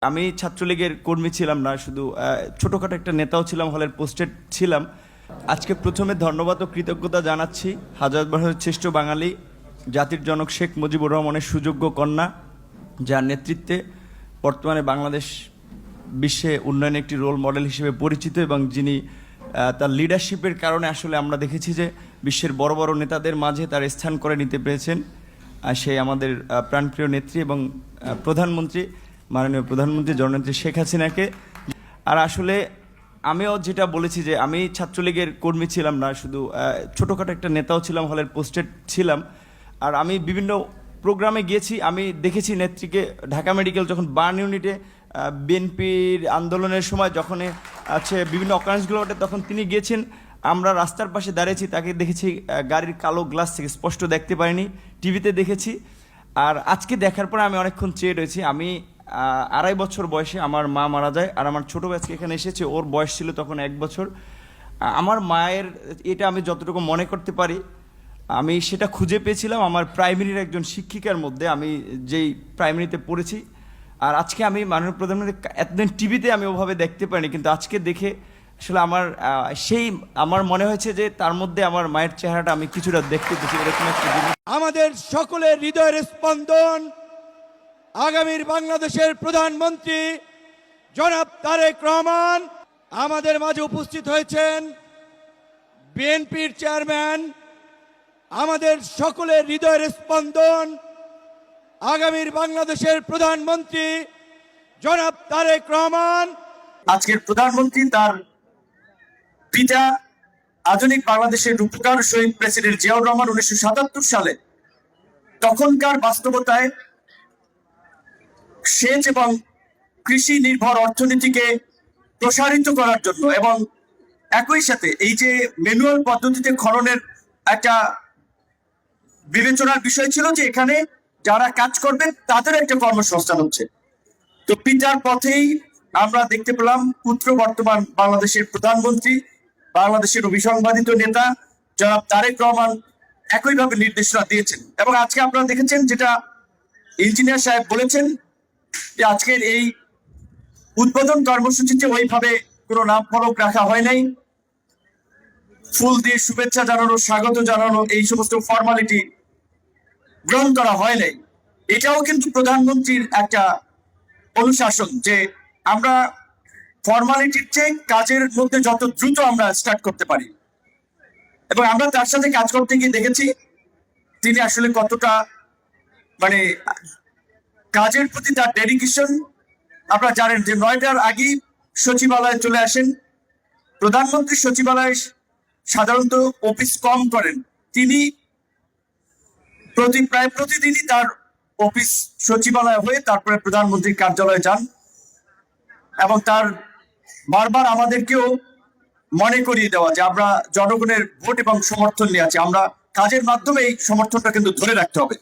আমি ছাত্রলীগের কর্মী ছিলাম না, শুধু ছোটখাটো একটা নেতাও ছিলাম, হলের পোস্টেড ছিলাম। আজকে প্রথমে ধন্যবাদ ও কৃতজ্ঞতা জানাচ্ছি হাজার বছরের শ্রেষ্ঠ বাঙালি জাতির জনক শেখ মুজিবুর রহমানের সুযোগ্য কন্যা, যার নেতৃত্বে বর্তমানে বাংলাদেশ বিশ্বে উন্নয়নের একটি রোল মডেল হিসেবে পরিচিত, এবং যিনি তার লিডারশিপের কারণে আসলে আমরা দেখেছি যে বিশ্বের বড় বড় নেতাদের মাঝে তার স্থান করে নিতে পেরেছেন। সেই আমাদের প্রাণপ্রিয় নেত্রী এবং প্রধানমন্ত্রী, মাননীয় প্রধানমন্ত্রী জননেত্রী শেখ হাসিনাকে। আর আসলে আমিও যেটা বলেছি যে আমি ছাত্রলীগের কর্মী ছিলাম না, শুধু ছোটোখাটো একটা নেতাও ছিলাম, হলের পোস্টেড ছিলাম। আর আমি বিভিন্ন প্রোগ্রামে গিয়েছি, আমি দেখেছি নেত্রীকে ঢাকা মেডিকেল যখন বার্ন ইউনিটে বিএনপির আন্দোলনের সময় যখন আছে বিভিন্ন অকারেন্সগুলো ওঠে, তখন তিনি গিয়েছেন। আমরা রাস্তার পাশে দাঁড়িয়েছি, তাকে দেখেছি গাড়ির কালো গ্লাস থেকে, স্পষ্ট দেখতে পারিনি, টিভিতে দেখেছি। আর আজকে দেখার পরে আমি অনেকক্ষণ চেয়ে রয়েছি। আমি 2.5 বছর বয়সে আমার মা মারা যায়, আর আমার ছোটো আজকে এখানে এসেছে, ওর বয়স ছিল তখন 1 বছর। আমার মায়ের এটা আমি যতটুকু মনে করতে পারি, আমি সেটা খুঁজে পেয়েছিলাম আমার প্রাইমারির একজন শিক্ষিকার মধ্যে, আমি যেই প্রাইমারিতে পড়েছি। আর আজকে আমি মাননীয় প্রধানমন্ত্রী এতদিন টিভিতে আমি ওভাবে দেখতে পারিনি, কিন্তু আজকে দেখে আসলে আমার মনে হয়েছে যে তার মধ্যে আমার মায়ের চেহারাটা আমি কিছুটা দেখতে পেয়েছি, এরকম একটা জিনিস। আমাদের সকলের হৃদয়ের স্পন্দন আগামীর বাংলাদেশের প্রধানমন্ত্রী জনাব তারেক রহমান। আমাদের মাঝে উপস্থিত হয়েছেন বিএনপির চেয়ারম্যান, আমাদের সকলের হৃদয়ের স্পন্দন আগামীর বাংলাদেশের প্রধানমন্ত্রী জনাব তারেক রহমান। আজকের প্রধানমন্ত্রী তার পিতা আধুনিক বাংলাদেশের রূপকার শহীদ প্রেসিডেন্ট জিয়াউর রহমান 1977 সালে তখনকার বাস্তবতায় সেচ এবং কৃষি নির্ভর অর্থনীতিকে প্রসারিত করার জন্য, এবং একই সাথে এই যে ম্যানুয়াল পদ্ধতিতে খননের একটা বিবেচনার বিষয় ছিল যে এখানে যারা কাজ করবে তাদের একটা কর্মসংস্থান হচ্ছে। তো পিতার পথেই আমরা দেখতে পেলাম পুত্র বর্তমান বাংলাদেশের প্রধানমন্ত্রী, বাংলাদেশের অভিসংবাদিত নেতা জনাব তারেক রহমান একইভাবে নির্দেশনা দিয়েছেন। এবং আজকে আপনারা দেখেছেন যেটা ইঞ্জিনিয়ার সাহেব বলেছেন যে আজকের এই উদ্বোধন কর্মসূচিতে ওইভাবে কোনো নাম ফলক রাখা হয় নাই, ফুল দিয়ে শুভেচ্ছা জানানো, স্বাগত জানানো, এই সমস্ত ফর্মালিটি গ্রহণ করা হয় নাই। এটাও কিন্তু প্রধানমন্ত্রীর একটা অনুশাসন যে আমরা ফর্মালিটির চেয়ে কাজের মধ্যে যত দ্রুত আমরা স্টার্ট করতে পারি। এবং আমরা তার সাথে কাজ করতে গিয়ে দেখেছি তিনি আসলে কতটা কাজের প্রতি তার ডেডিকেশন। আপনারা জানেন যে 9টার আগেই সচিবালয়ে চলে আসেন। প্রধানমন্ত্রী সচিবালয়ে সাধারণত অফিস কম করেন, তিনি প্রায় প্রতিদিনই তার অফিস সচিবালয় হয়ে তারপরে প্রধানমন্ত্রীর কার্যালয়ে যান, এবং তার বারবার আমাদেরকেও মনে করিয়ে দেওয়া যে আমরা জনগণের ভোট এবং সমর্থন নিয়ে আছি, আমরা কাজের মাধ্যমে এই সমর্থনটা কিন্তু ধরে রাখতে হবে।